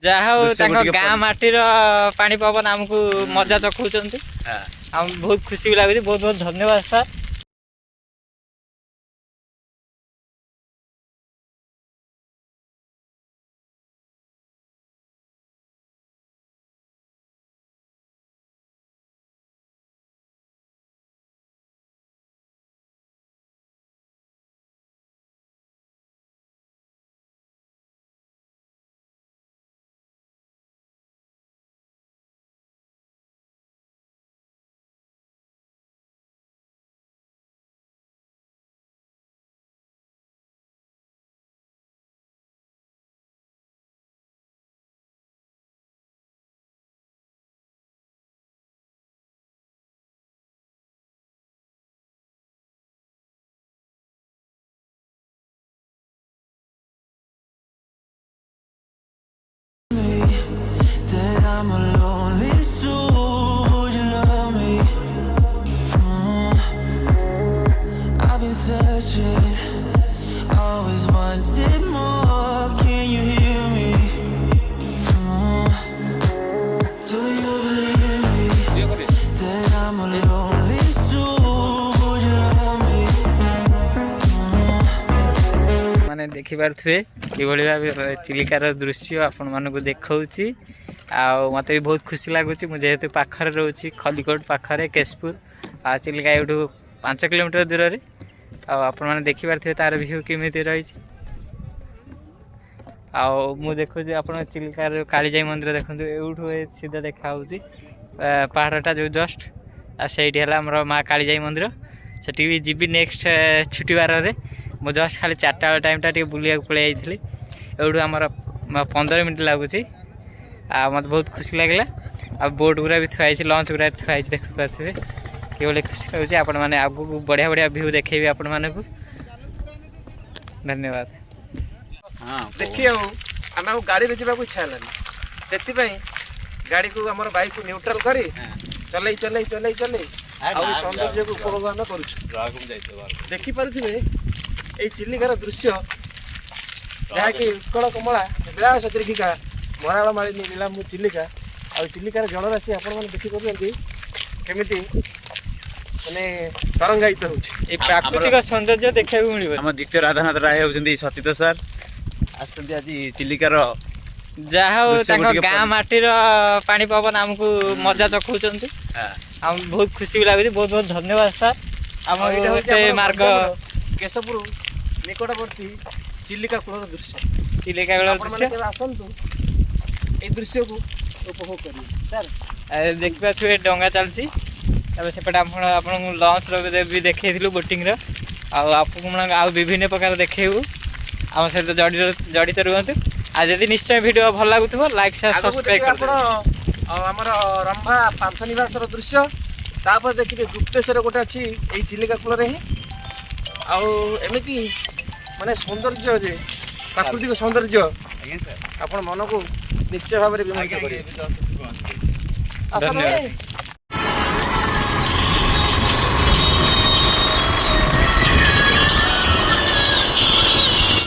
ଯାହା ହଉ ତାଙ୍କ ଗାଁ ମାଟିର ପାଣି ପବନ ଆମକୁ ମଜା ଚଖଉଛନ୍ତି। ଆମକୁ ବହୁତ ଖୁସି ବି ଲାଗୁଛି। ବହୁତ ବହୁତ ଧନ୍ୟବାଦ sir. I'm a lonely soul, would you love me? I've been searching, always wanted more. Can you hear me? Do you believe me? That I'm a lonely soul, would you love me? ମାନେ ଦେଖିପାରୁଥିବେ କିଭଳି ଭାବେ ଚିଲିକାର ଦୃଶ୍ୟ ଆପଣମାନଙ୍କୁ ଦେଖାଉଛି। ଆଉ ମୋତେ ବି ବହୁତ ଖୁସି ଲାଗୁଛି। ମୁଁ ଯେହେତୁ ପାଖରେ ରହୁଛି, ଖଲିକୋଟ ପାଖରେ କେଶପୁର, ଆଉ ଚିଲିକା ଏଇଠୁ 5 କିଲୋମିଟର ଦୂରରେ। ଆଉ ଆପଣମାନେ ଦେଖିପାରୁଥିବେ ତା'ର ଭିୟୁ କେମିତି ରହିଛି। ଆଉ ମୁଁ ଦେଖୁଛି ଆପଣ ଚିଲିକାର କାଳିଜାଇ ମନ୍ଦିର ଦେଖନ୍ତୁ, ଏଇଠୁ ସିଧା ଦେଖାହେଉଛି ପାହାଡ଼ଟା ଯେଉଁ ଜଷ୍ଟ। ଆଉ ସେଇଠି ହେଲା ଆମର ମା କାଳିଜାଇ ମନ୍ଦିର। ସେଠି ବି ଯିବି ନେକ୍ସଟ ଛୁଟି ବାରରେ। ମୁଁ ଜଷ୍ଟ ଖାଲି 4ଟା ବେଳ ଟାଇମ୍ଟା ଟିକେ ବୁଲିବାକୁ ପଳେଇ ଯାଇଥିଲି। ଏଇଠୁ ଆମର 15 ମିନିଟ୍ ଲାଗୁଛି। ଆଉ ମୋତେ ବହୁତ ଖୁସି ଲାଗିଲା। ଆଉ ବୋଟ୍ ଗୁଡ଼ା ବି ଥୁଆ ହେଇଛି, ଲଞ୍ଚ ଗୁଡ଼ା ଥୁଆ ହେଇଛି, ଦେଖିପାରୁଥିବେ କିଭଳି ଖୁସି ଲାଗୁଛି। ଆପଣମାନେ ଆଗକୁ ବଢ଼ିଆ ବଢ଼ିଆ ଭିୟୁ ଦେଖେଇବି ଆପଣମାନଙ୍କୁ। ଧନ୍ୟବାଦ। ଦେଖି ଆଉ ଆମେ ଆଉ ଗାଡ଼ିରେ ଯିବାକୁ ଇଚ୍ଛା ହେଲାନି, ସେଥିପାଇଁ ଗାଡ଼ିକୁ ଆମର ବାଇକ୍ ନ୍ୟୁଟ୍ରାଲ କରି ଚଲେଇ ଚଲେଇ ଚଲେଇ ଚଲେଇ ଆଉ ଏ ସୌନ୍ଦର୍ଯ୍ୟକୁ ଉପଭୋଗ ଆମେ କରୁଛୁ। ଦେଖିପାରୁଥିବେ ଏଇ ଚିଲିକାର ଦୃଶ୍ୟ, ଯାହାକି ଉତ୍କଳ କମଳା ବିଳାସ ଦୀର୍ଘିକା ମରାଳ ମାଳିନୀ ନୀଳାମ୍ବୁ ଚିଲିକା। ଆଉ ଚିଲିକାର ଜଳରାଶି ଆପଣମାନେ ଦେଖିପାରୁଛନ୍ତି କେମିତି ମାନେ ତରଙ୍ଗାୟିତ ହେଉଛି। এই ପ୍ରାକୃତିକ ସୌନ୍ଦର୍ଯ୍ୟ ଦେଖିବାକୁ ମିଳିବ। ଆମ ଦ୍ୱିତୀୟ ରାଧାନାଥ ରାୟ ହେଉଛନ୍ତି ସଚିତ ସାର୍, ଆସିଛନ୍ତି ଆଜି ଚିଲିକାର। ଯାହା ହଉ ତାଙ୍କ ଗାଁ ମାଟିର ପାଣି ପବନ ଆମକୁ ମଜା ଚଖଉଛନ୍ତି। ଆମକୁ ବହୁତ ଖୁସି ବି ଲାଗୁଛି। ବହୁତ ବହୁତ ଧନ୍ୟବାଦ ସାର୍। ଆମ ଏତେ ମାର୍ଗ କେଶପୁର ନିକଟବର୍ତ୍ତୀ ଚିଲିକା କୂଳର ଦୃଶ୍ୟ। ଚିଲିକା କୂଳର ଦୃଶ୍ୟ କେବେ ଆସନ୍ତୁ, এই ଦୃଶ୍ୟକୁ ଉପଭୋଗ କରିବେ। ସାର୍ ଦେଖିପାରୁଥିବେ ଡଙ୍ଗା ଚାଲିଛି। ତାପରେ ସେପଟେ ଆପଣଙ୍କୁ ଲଞ୍ଚର ବି ଦେଖେଇଥିଲୁ ବୋଟିଂର। ଆଉ ଆପଣଙ୍କୁ ଆଉ ବିଭିନ୍ନ ପ୍ରକାର ଦେଖେଇବୁ। ଆମ ସହିତ ଜଡ଼ିତ ରୁହନ୍ତୁ। ଆଉ ଯଦି ନିଶ୍ଚୟ ଭିଡ଼ିଓ ଭଲ ଲାଗୁଥିବ ଲାଇକ୍ ସେୟାର ସବସ୍କ୍ରାଇବ୍ ଆପଣ ଆମର ରମ୍ଭା ପାନ୍ଥନିବାସର ଦୃଶ୍ୟ। ତାପରେ ଦେଖିବେ ଗୁପ୍ତେଶ୍ୱର ଗୋଟେ ଅଛି ଏଇ ଚିଲିକା କୂଳରେ ହିଁ। ଆଉ ଏମିତି ମାନେ ସୌନ୍ଦର୍ଯ୍ୟ ଯେ ପ୍ରାକୃତିକ ସୌନ୍ଦର୍ଯ୍ୟ ଆପଣ ମନକୁ ନିଶ୍ଚୟ ଭାବରେ ବିମୋହିତ କରିବେ। ଧନ୍ୟବାଦ।